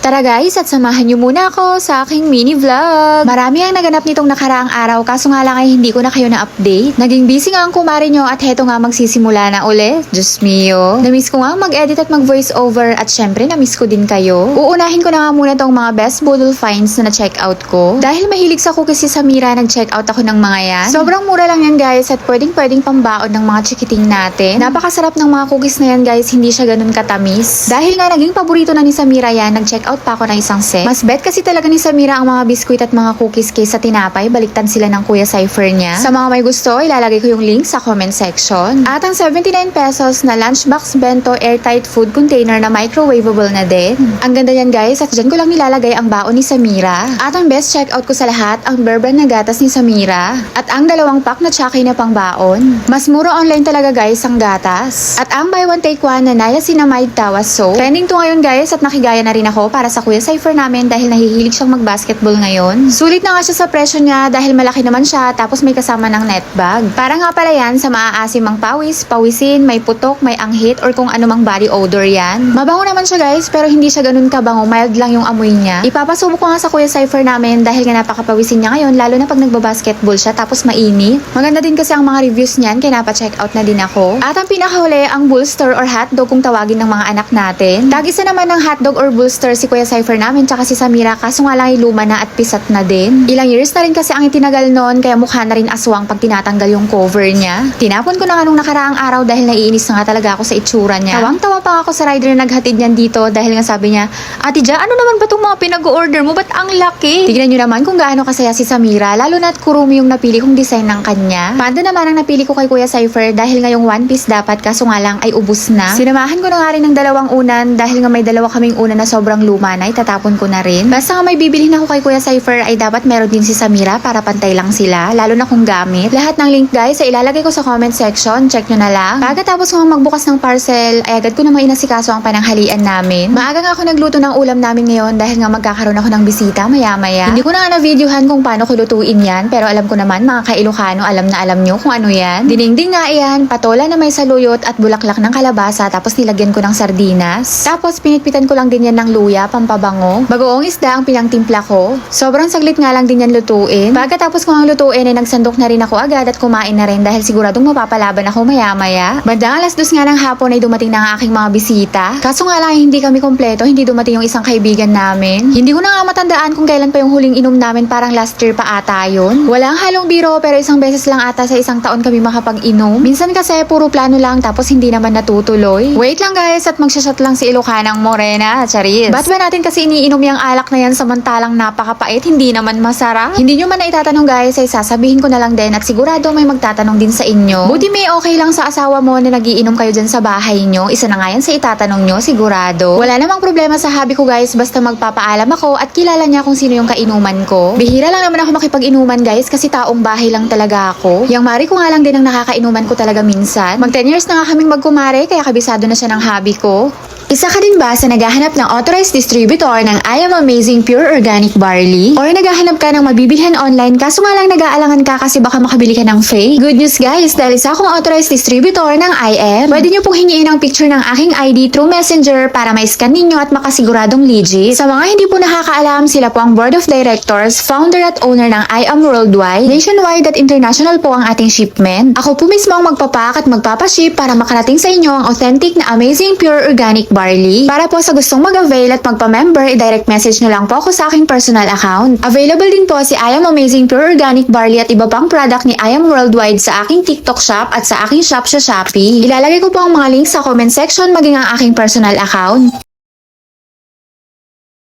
Tara guys, at samahan niyo muna ako sa aking mini vlog. Marami ang naganap nitong nakaraang araw, kaso nga lang ay hindi ko na kayo na-update. Naging busy nga ang kumari nyo at heto nga magsisimula na ulit. Diyos mio. Namiss ko nga mag-edit at mag-voice over at syempre namiss ko din kayo. Uunahin ko na nga muna tong mga best budol finds na na-check out ko. Dahil mahilig sa cookies si Samira, nag-check out ako ng mga yan. Sobrang mura lang yan guys at pwedeng pambaon ng mga chikiting natin. Napakasarap ng mga cookies na yan guys, hindi siya ganun katamis. Dahil nga naging paborito na ni Samira yan, nag-check out pa ako ng isang set. Mas bet kasi talaga ni Samira ang mga biskuit at mga cookies kaysa tinapay. Baliktad sila ng Kuya Cypher niya. Sa mga may gusto, ilalagay ko yung link sa comment section. At ang 79 pesos na lunchbox bento airtight food container na microwavable na din. Ang ganda yan guys at dyan ko lang nilalagay ang baon ni Samira. At ang best checkout ko sa lahat, ang bear brand na gatas ni Samira. At ang 2 pack na tsakay na pang baon. Mas mura online talaga guys ang gatas. At ang buy one take one na niacinamide tawas soap. Trending to ngayon guys at nakigaya na rin ako para sa Kuya Cypher namin dahil nahihilig siyang mag-basketball ngayon. Sulit na nga siya sa presyo niya dahil malaki naman siya tapos may kasama ng net bag. Para nga pala yan sa maaasim ang pawis, pawisin, may putok, may anghit or kung anumang body odor yan. Mabango naman siya guys pero hindi siya ganun kabango, mild lang yung amoy niya. Ipapasubok ko nga sa Kuya Cypher namin dahil nga napakapawisin niya ngayon lalo na pag nagbabasketball siya tapos mainit. Maganda din kasi ang mga reviews niyan kaya napa-check out na din ako. At ang pinakahuli ang bullster or hotdog kung tawagin ng mga anak natin. Tag-isa naman ng hotdog or bullster si Kuya Cypher namin tsaka si Samira kaso nga lang ay luma na at pisat na din. Ilang years na rin kasi ang itinagal noon kaya mukha na rin aswang pag tinatanggal yung cover niya. Tinapon ko na nga nung nakaraang araw dahil naiinis na nga talaga ako sa itsura niya. Tawang-tawa pa ako sa rider na naghatid niyan dito dahil nga sabi niya, Ate Ja, ano naman ba itong mga pinag-order mo? Ba't ang laki? Tignan nyo naman kung gaano kasaya si Samira lalo na't kurumi yung napili kong design ng kanya. Panda naman ang napili ko kay Kuya Cypher dahil nga yung one piece dapat kaso nga lang ay ubus na. Sinamahan ko na nga rin ng 2 unan dahil nga may 2 kaming unan na sobrang luma na itatapon ko na rin. Basta nga may bibilhin ako kay Kuya Cypher ay dapat meron din si Samira para pantay lang sila lalo na kung gamit. Lahat ng link guys ay ilalagay ko sa comment section, check nyo na lang. Pagkatapos ko magbukas ng parcel ay agad ko namang inasikaso ang pananghalian namin. Maaga nga ako nagluto ng ulam namin ngayon dahil nga magkakaroon ako ng bisita maya-maya. Hindi ko na nga na-videohan kung paano ko lutuin yan pero alam ko naman mga ka-Ilocano alam na alam nyo kung ano yan. Dinengding nga yan, patola na may saluyot at bulaklak ng kalabasa tapos nilagyan ko ng sardinas. Tapos pinitpitan ko lang din yan ng luya, pampabango. Bagoong isda ang pinangtimpla ko. Sobrang saglit nga lang din yan lutuin. Pagkatapos ko ang lutuin ay nagsandok na rin ako agad at kumain na rin dahil siguradong mapapalaban ako maya-maya. Bandang 2:00 nga ng hapon ay dumating na ang aking mga bisita. Kaso nga lang hindi kami kompleto, hindi dumating yung isang kaibigan namin. Hindi ko na nga matandaan kung kailan pa yung huling inom namin, parang last year pa ata yun. Walang halong biro pero isang beses lang ata sa isang taon kami makapag-inom. Minsan kasi puro plano lang tapos hindi naman natutuloy. Wait lang guys at magsashot lang si Ilocanang Morena, charis. Ba't ba natin kasi iniinom yung alak na yan samantalang napakapait, hindi naman masarap? Hindi nyo man na itatanong guys ay sasabihin ko na lang din at sigurado may magtatanong din sa inyo. Buti may okay lang sa asawa mo na nagiinom kayo dyan sa bahay nyo. Isa na nga yan sa itatanong nyo, sigurado. Wala namang problema sa hobby ko guys basta magpapaalam ako at kilala niya kung sino yung kainuman ko. Bihira lang naman ako makipag-inuman guys kasi taong bahay lang talaga ako. Yang mari ko nga lang din ang nakakainuman ko talaga minsan. Mag 10 years na nga kaming magkumare kaya kabisado na siya ng hobby ko. Isa ka din ba sa naghahanap ng authorized distributor ng I Am Amazing Pure Organic Barley? Or naghahanap ka ng mabibilhan online kaso nga lang nag-aalangan ka kasi baka makabili ka ng fake? Good news guys, dahil isa akong authorized distributor ng I Am, pwede nyo pong hingiin ang picture ng aking ID through Messenger para ma-scan ninyo at makasiguradong legit. Sa mga hindi po nakakaalam, sila po ang Board of Directors, founder at owner ng I Am Worldwide, nationwide at international po ang ating shipment. Ako po mismo ang magpapack at magpapaship para makarating sa inyo ang authentic na Amazing Pure Organic Barley. Para po sa gustong mag-avail at magpa-member, i-direct message nyo lang po ako sa aking personal account. Available din po si I Am Amazing Pure Organic Barley at iba pang product ni I Am Worldwide sa aking TikTok shop at sa aking shop sa Shopee. Ilalagay ko po ang mga links sa comment section maging ang aking personal account.